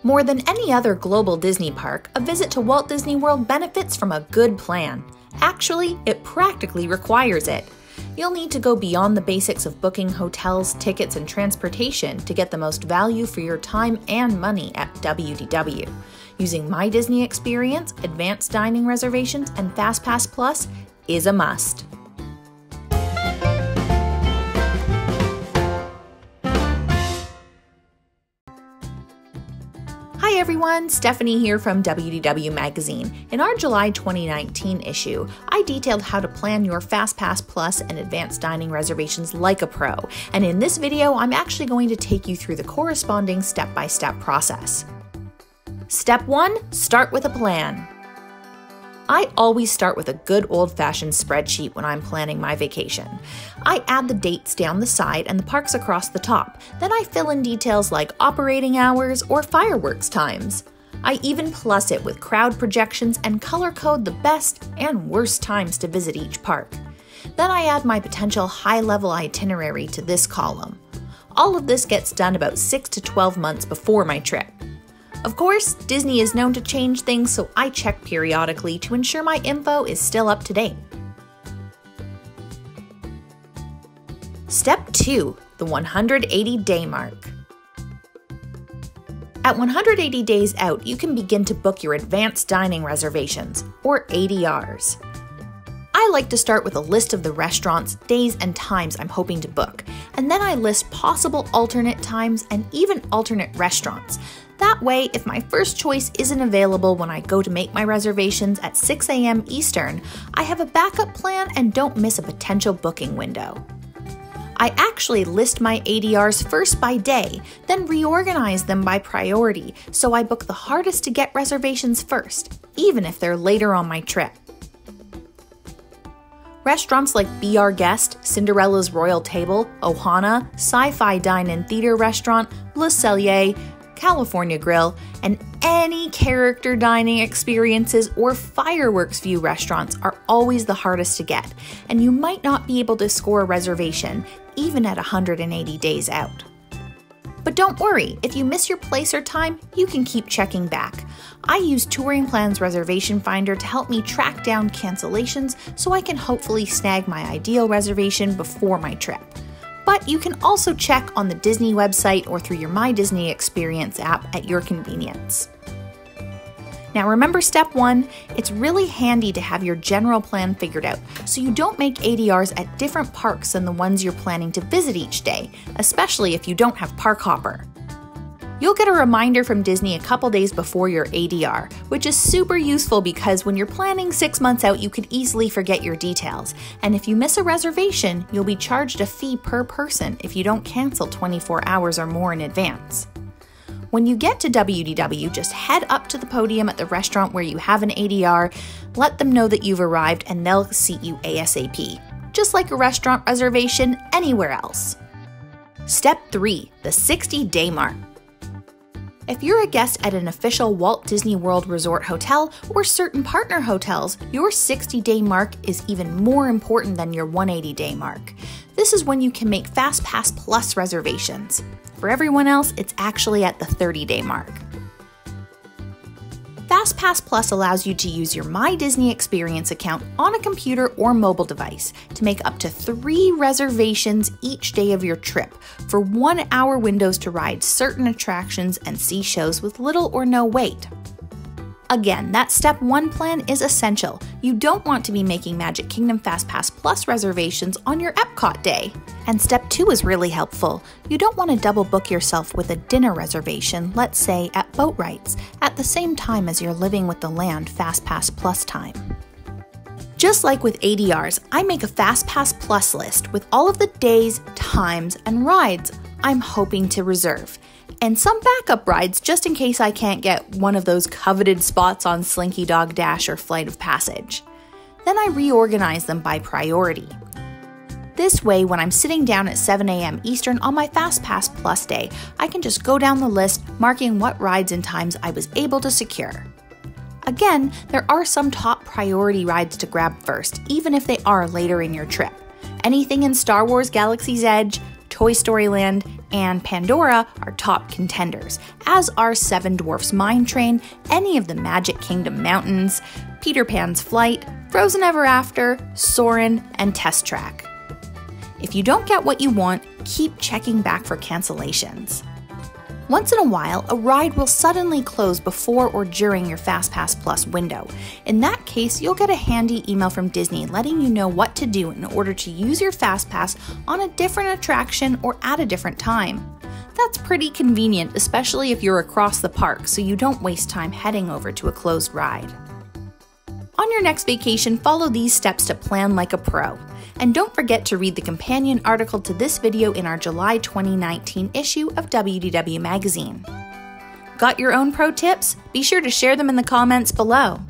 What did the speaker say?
More than any other global Disney park, a visit to Walt Disney World benefits from a good plan. Actually, it practically requires it. You'll need to go beyond the basics of booking hotels, tickets, and transportation to get the most value for your time and money at WDW. Using My Disney Experience, Advanced Dining Reservations, and FastPass Plus is a must. Hi everyone, Stephanie here from WDW Magazine. In our July 2019 issue, I detailed how to plan your FastPass Plus and Advanced Dining Reservations like a pro, and in this video, I'm actually going to take you through the corresponding step-by-step process. Step 1. Start with a plan. I always start with a good old-fashioned spreadsheet when I'm planning my vacation. I add the dates down the side and the parks across the top. Then I fill in details like operating hours or fireworks times. I even plus it with crowd projections and color code the best and worst times to visit each park. Then I add my potential high-level itinerary to this column. All of this gets done about 6 to 12 months before my trip. Of course, Disney is known to change things, so I check periodically to ensure my info is still up to date. Step 2. The 180-day mark. At 180 days out, you can begin to book your advanced dining reservations, or ADRs. I like to start with a list of the restaurants, days, and times I'm hoping to book, and then I list possible alternate times and even alternate restaurants. That way, if my first choice isn't available when I go to make my reservations at 6 a.m. Eastern, I have a backup plan and don't miss a potential booking window. I actually list my ADRs first by day, then reorganize them by priority, so I book the hardest to get reservations first, even if they're later on my trip. Restaurants like Be Our Guest, Cinderella's Royal Table, Ohana, Sci-Fi Dine-In Theater Restaurant, Le Cellier, California Grill, and any character dining experiences or fireworks view restaurants are always the hardest to get, and you might not be able to score a reservation even at 180 days out. But don't worry, if you miss your place or time, you can keep checking back. I use Touring Plan's Reservation Finder to help me track down cancellations so I can hopefully snag my ideal reservation before my trip. But you can also check on the Disney website or through your My Disney Experience app at your convenience. Now remember step 1, it's really handy to have your general plan figured out so you don't make ADRs at different parks than the ones you're planning to visit each day, especially if you don't have Park Hopper. You'll get a reminder from Disney a couple days before your ADR, which is super useful because when you're planning 6 months out, you could easily forget your details. And if you miss a reservation, you'll be charged a fee per person if you don't cancel 24 hours or more in advance. When you get to WDW, just head up to the podium at the restaurant where you have an ADR, let them know that you've arrived, and they'll seat you ASAP, just like a restaurant reservation anywhere else. Step 3. The 60-day mark. If you're a guest at an official Walt Disney World Resort hotel or certain partner hotels, your 60-day mark is even more important than your 180-day mark. This is when you can make FastPass Plus reservations. For everyone else, it's actually at the 30-day mark. FastPass Plus allows you to use your My Disney Experience account on a computer or mobile device to make up to 3 reservations each day of your trip for 1-hour windows to ride certain attractions and see shows with little or no wait. Again, that Step 1 plan is essential. You don't want to be making Magic Kingdom FastPass Plus reservations on your Epcot day. And Step 2 is really helpful. You don't want to double book yourself with a dinner reservation, let's say at Boat Rights, at the same time as you're living with the land FastPass Plus time. Just like with ADRs, I make a FastPass Plus list with all of the days, times, and rides I'm hoping to reserve, and some backup rides just in case I can't get one of those coveted spots on Slinky Dog Dash or Flight of Passage. Then I reorganize them by priority. This way, when I'm sitting down at 7 a.m. Eastern on my FastPass Plus day, I can just go down the list marking what rides and times I was able to secure. Again, there are some top priority rides to grab first, even if they are later in your trip. Anything in Star Wars Galaxy's Edge, Toy Story Land, and Pandora are top contenders, as are Seven Dwarfs Mine Train, any of the Magic Kingdom Mountains, Peter Pan's Flight, Frozen Ever After, Soarin', and Test Track. If you don't get what you want, keep checking back for cancellations. Once in a while, a ride will suddenly close before or during your FastPass Plus window. In that case, you'll get a handy email from Disney letting you know what to do in order to use your FastPass on a different attraction or at a different time. That's pretty convenient, especially if you're across the park, so you don't waste time heading over to a closed ride. On your next vacation, follow these steps to plan like a pro. And don't forget to read the companion article to this video in our July 2019 issue of WDW Magazine. Got your own pro tips? Be sure to share them in the comments below.